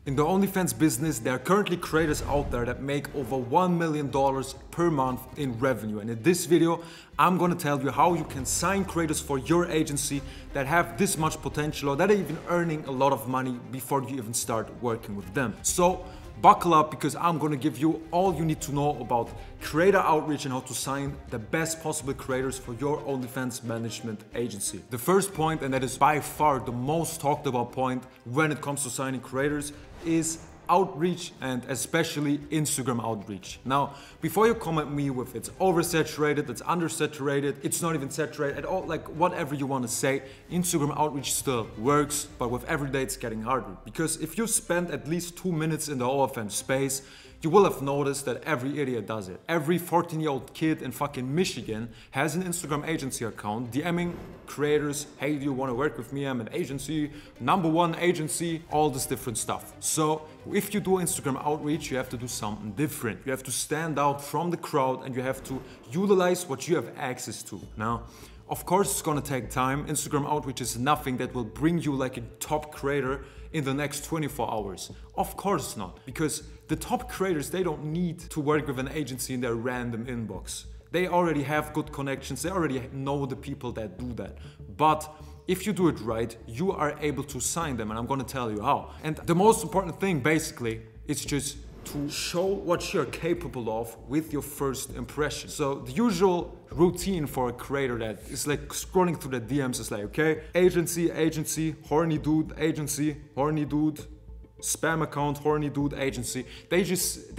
In the OnlyFans business, there are currently creators out there that make over $1 million per month in revenue. And in this video, I'm gonna tell you how you can sign creators for your agency that have this much potential or that are even earning a lot of money before you even start working with them. So buckle up, because I'm gonna give you all you need to know about creator outreach and how to sign the best possible creators for your OnlyFans management agency. The first point, and that is by far the most talked about point when it comes to signing creators, is outreach, and especially Instagram outreach. Now, before you come at me with it's oversaturated, it's undersaturated, it's not even saturated at all, like whatever you want to say, Instagram outreach still works, but with every day it's getting harder. Because if you spend at least 2 minutes in the OFM space, you will have noticed that every idiot does it. Every 14-year-old kid in fucking Michigan has an Instagram agency account, DMing creators, hey, do you want to work with me? I'm an agency, #1 agency, all this different stuff. So if you do Instagram outreach, you have to do something different. You have to stand out from the crowd and you have to utilize what you have access to. Now, of course, it's gonna take time. Instagram outreach is nothing that will bring you like a top creator in the next 24 hours. Of course not, because the top creators, they don't need to work with an agency in their random inbox. They already have good connections, they already know the people that do that. But if you do it right, you are able to sign them, and I'm gonna tell you how. And the most important thing basically is just to show what you're capable of with your first impression. So the usual routine for a creator that is like scrolling through the DMs is like, okay, agency, horny dude, agency, horny dude, spam account, horny dude, agency. They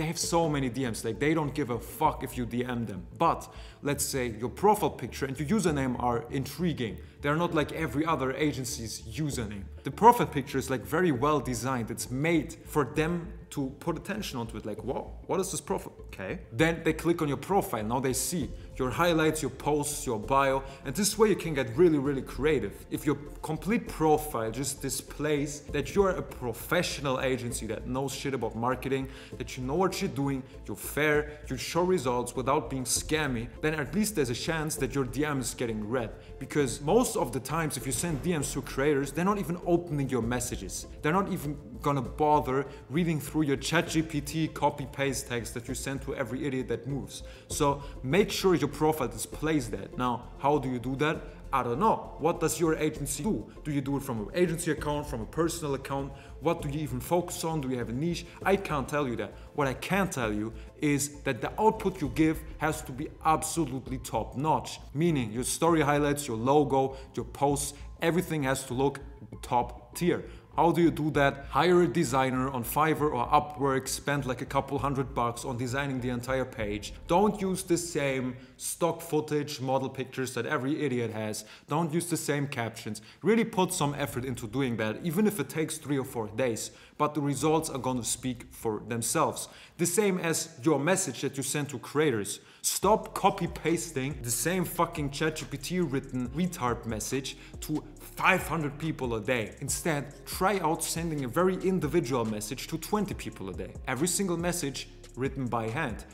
have so many DMs, like they don't give a fuck if you DM them. But let's say your profile picture and your username are intriguing. They're not like every other agency's username. The profile picture is like very well designed. It's made for them to put attention onto it, like, whoa, what is this profile? Okay. Then they click on your profile. Now they see your highlights, your posts, your bio, and this way you can get really, really creative. If your complete profile just displays that you're a professional agency that knows shit about marketing, that you know what you're doing, you're fair, you show results without being scammy, then at least there's a chance that your DM is getting read. Because most of the times if you send DMs to creators, they're not even opening your messages. They're not even gonna bother reading through your ChatGPT copy-paste text that you send to every idiot that moves. So make sure your profile displays that. Now, how do you do that? I don't know. What does your agency do? Do you do it from an agency account, from a personal account? What do you even focus on? Do you have a niche? I can't tell you that. What I can tell you is that the output you give has to be absolutely top notch. Meaning your story highlights, your logo, your posts, everything has to look top tier. How do you do that? Hire a designer on Fiverr or Upwork, spend like a couple $100 on designing the entire page. Don't use the same stock footage, model pictures that every idiot has. Don't use the same captions. Really put some effort into doing that, even if it takes 3 or 4 days. But the results are gonna speak for themselves. The same as your message that you send to creators. Stop copy-pasting the same fucking ChatGPT written retard message to 500 people a day. Instead, try out sending a very individual message to 20 people a day. Every single message written by hand.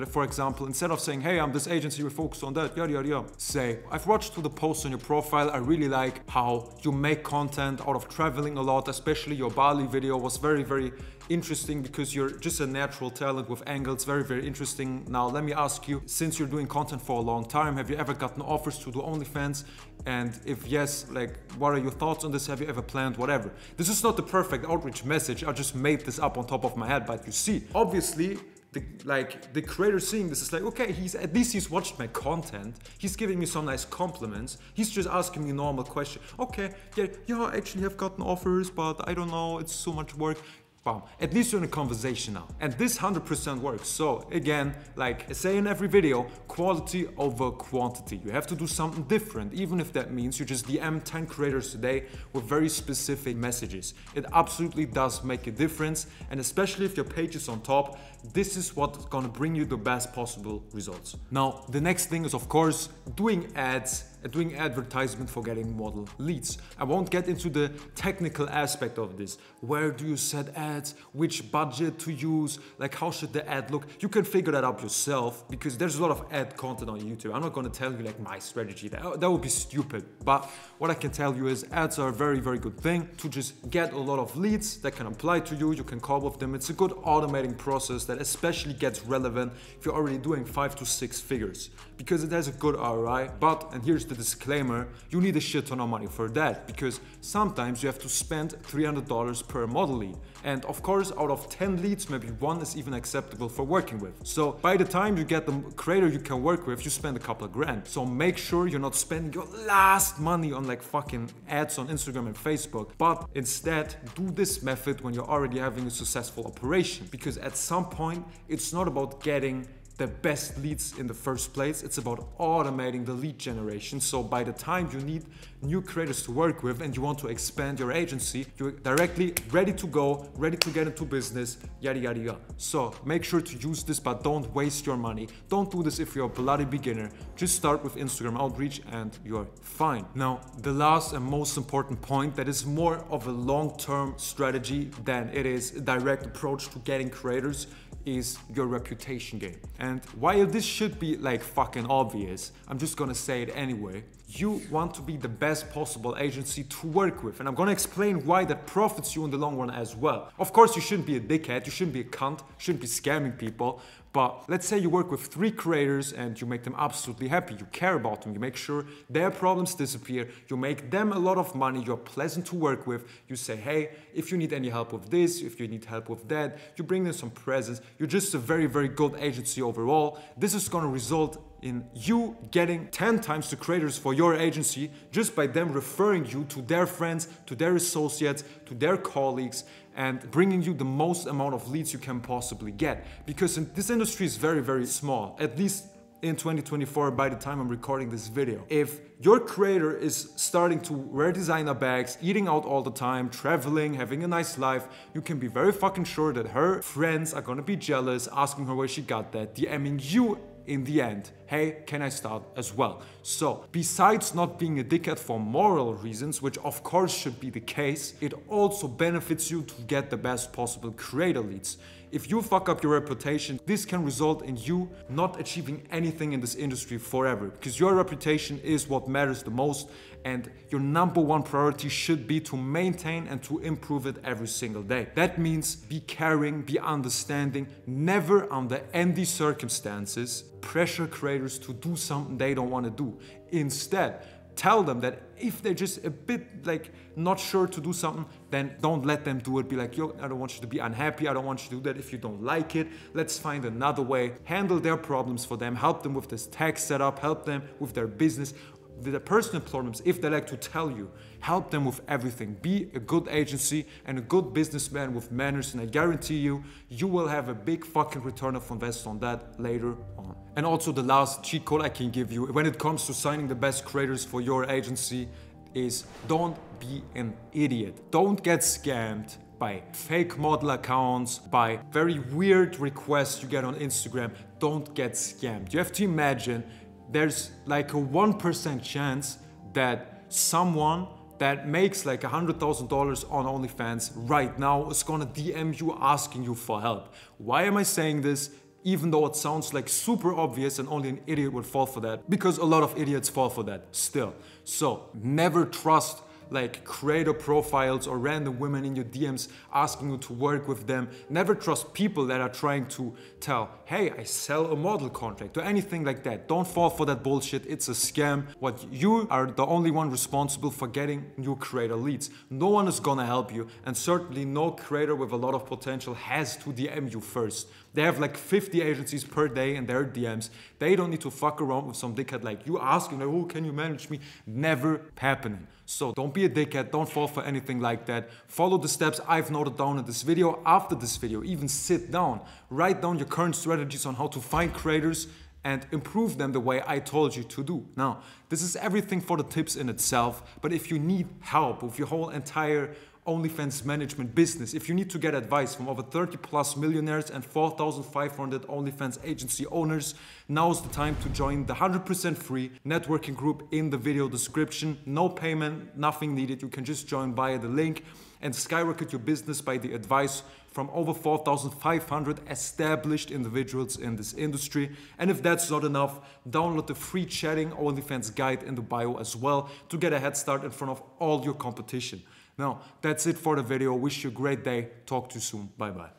For example, instead of saying, hey, I'm this agency, we focus on that, yada, yada, yada, say, I've watched through the posts on your profile. I really like how you make content out of traveling a lot, especially your Bali video was very, very interesting because you're just a natural talent with angles, very, very interesting. Now, let me ask you, since you're doing content for a long time, have you ever gotten offers to do OnlyFans? And if yes, like, what are your thoughts on this? Have you ever planned whatever? This is not the perfect outreach message. I just made this up on top of my head, but you see, obviously, the creator seeing this is like, okay, at least he's watched my content, he's giving me some nice compliments, he's just asking me a normal question. Okay, yeah, I actually have gotten offers, but I don't know, it's so much work. Bam. At least you're in a conversation now. And this 100% works. So again, like I say in every video, quality over quantity. You have to do something different, even if that means you just DM 10 creators today with very specific messages. It absolutely does make a difference. And especially if your page is on top, this is what's gonna bring you the best possible results. Now, the next thing is, of course, doing ads at doing advertisement for getting model leads. I won't get into the technical aspect of this. Where do you set ads? Which budget to use? Like, how should the ad look? You can figure that out yourself because there's a lot of ad content on YouTube. I'm not going to tell you like my strategy. That would be stupid. But what I can tell you is ads are a very, very good thing to just get a lot of leads that can apply to you. You can call with them. It's a good automating process that especially gets relevant if you're already doing 5 to 6 figures because it has a good ROI. But, and here's the disclaimer, you need a shit ton of money for that because sometimes you have to spend $300 per model lead. And of course, out of 10 leads, maybe 1 is even acceptable for working with. So by the time you get the creator you can work with, you spend a couple of grand. So make sure you're not spending your last money on like fucking ads on Instagram and Facebook, but instead do this method when you're already having a successful operation. Because at some point, it's not about getting the best leads in the first place, it's about automating the lead generation. So by the time you need new creators to work with and you want to expand your agency, you're directly ready to go, ready to get into business, yada yada yada. So make sure to use this, but don't waste your money. Don't do this if you're a bloody beginner. Just start with Instagram outreach and you're fine. Now, the last and most important point that is more of a long-term strategy than it is a direct approach to getting creators is your reputation game. And while this should be like fucking obvious, I'm just gonna say it anyway. You want to be the best possible agency to work with, and I'm gonna explain why that profits you in the long run as well. Of course, you shouldn't be a dickhead, you shouldn't be a cunt, you shouldn't be scamming people, but let's say you work with 3 creators and you make them absolutely happy, you care about them, you make sure their problems disappear, you make them a lot of money, you're pleasant to work with, you say, hey, if you need any help with this, if you need help with that, you bring them some presents, you're just a very, very good agency overall. This is gonna result in you getting 10 times the creators for your agency just by them referring you to their friends, to their associates, to their colleagues, and bringing you the most amount of leads you can possibly get. Because this industry is very, very small, at least in 2024 by the time I'm recording this video. If your creator is starting to wear designer bags, eating out all the time, traveling, having a nice life, you can be very fucking sure that her friends are gonna be jealous, asking her where she got that, DMing you in the end, hey, can I start as well? So, besides not being a dickhead for moral reasons, which of course should be the case, it also benefits you to get the best possible creator leads. If you fuck up your reputation, this can result in you not achieving anything in this industry forever, because your reputation is what matters the most, and your #1 priority should be to maintain and to improve it every single day. That means be caring, be understanding, never under any circumstances pressure creators to do something they don't want to do. Instead, tell them that if they're just a bit like not sure to do something, then don't let them do it. Be like, yo, I don't want you to be unhappy. I don't want you to do that if you don't like it. Let's find another way. Handle their problems for them. Help them with this tax setup. Help them with their business, with their personal problems, if they like to tell you. Help them with everything. Be a good agency and a good businessman with manners, and I guarantee you, you will have a big fucking return of investment on that later on. And also the last cheat code I can give you when it comes to signing the best creators for your agency is don't be an idiot. Don't get scammed by fake model accounts, by very weird requests you get on Instagram. Don't get scammed. You have to imagine there's like a 1% chance that someone that makes like $100,000 on OnlyFans right now is gonna DM you asking you for help. Why am I saying this? Even though it sounds like super obvious and only an idiot would fall for that, because a lot of idiots fall for that still. So never trust like creator profiles or random women in your DMs asking you to work with them. Never trust people that are trying to tell, hey, I sell a model contract or anything like that. Don't fall for that bullshit. It's a scam. You are the only one responsible for getting new creator leads. No one is gonna help you, and certainly no creator with a lot of potential has to DM you first. They have like 50 agencies per day in their DMs. They don't need to fuck around with some dickhead like you asking, like, oh, can you manage me? Never happening. So don't be a dickhead, don't fall for anything like that. Follow the steps I've noted down in this video. After this video, even sit down, write down your current strategies on how to find creators and improve them the way I told you to do. Now, this is everything for the tips in itself, but if you need help with your whole entire OnlyFans management business. If you need to get advice from over 30 plus millionaires and 4,500 OnlyFans agency owners, now's the time to join the 100% free networking group in the video description. No payment, nothing needed. You can just join via the link and skyrocket your business by the advice from over 4,500 established individuals in this industry. And if that's not enough, download the free chatting OnlyFans guide in the bio as well to get a head start in front of all your competition. Now, that's it for the video. Wish you a great day. Talk to you soon. Bye bye.